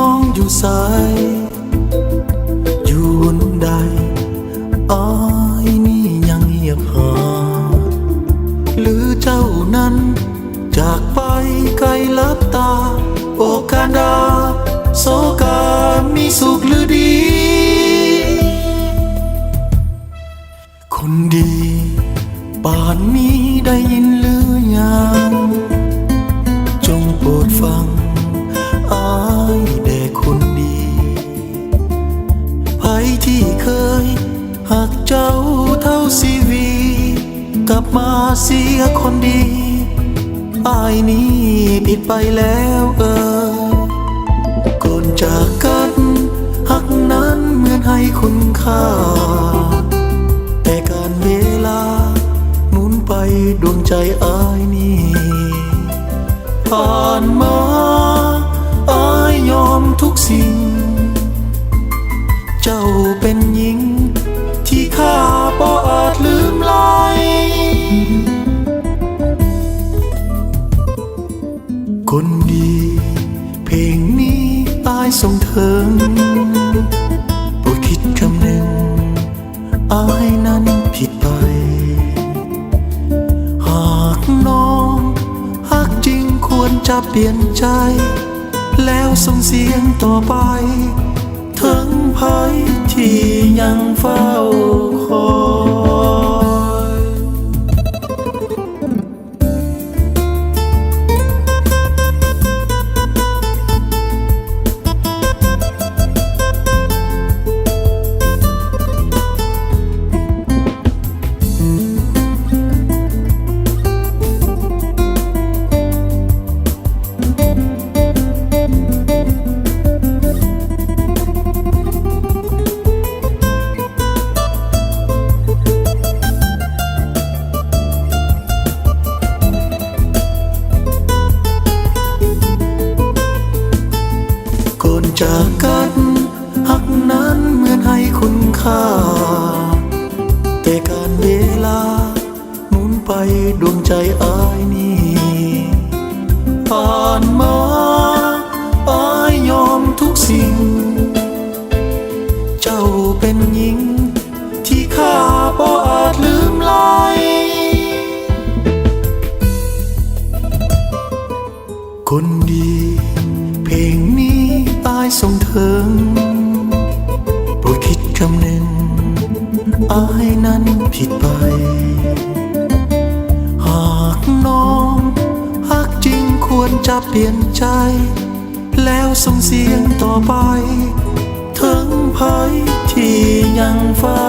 น้องอยู่สายอยู่บนใดอ้ายนี่ยังเงียบหาหรือเจ้านั้นจากไปไกลลับตาโอการดาโศกามีสุขหรือดีคนดีป่านนี้ได้ยินหรือยังจงโปรดฟังอ้ายแด่คนดีไผที่เคยหักเจ้าเท่าชีวีกลับมาเสียคนดีอ้ายนี้ผิดไปแล้วก่อนจากกันหักนั้นเหมือนให้คุณค่าแต่การเวลาหมุนไปดวงใจอ้ายนี้ผ่านมาอ้ายยอมทุกสิ่งเจ้าเป็นหญิงที่ข้าบ่อาจลืมลายคนดีเพลงนี้อ้ายส่งถึงโปรดคิดคำหนึ่งอ้ายนั้นผิดไปหากน้องหักจริงควรจะเปลี่ยนใจแล้วส่งเสียงต่อไปถึงภัยที่ยังเฝ้าคอยจากกันหักนั้นเหมือนให้คุณค่าแต่การเวลาหมุนไปดวงใจอ้ายนี้ผ่านมาอ้ายยอมทุกสิ่งเจ้าเป็นหญิงที่ข้าบ่อาจลืมลายคนดีเพลงนี้อ้ายส่งถึงโปรดคิดคำหนึ่งอ้ายนั้นผิดไปหากน้องหักจริงควรจะเปลี่ยนใจแล้วส่งเสียงต่อไปถึงภัยที่ยังเฝ้า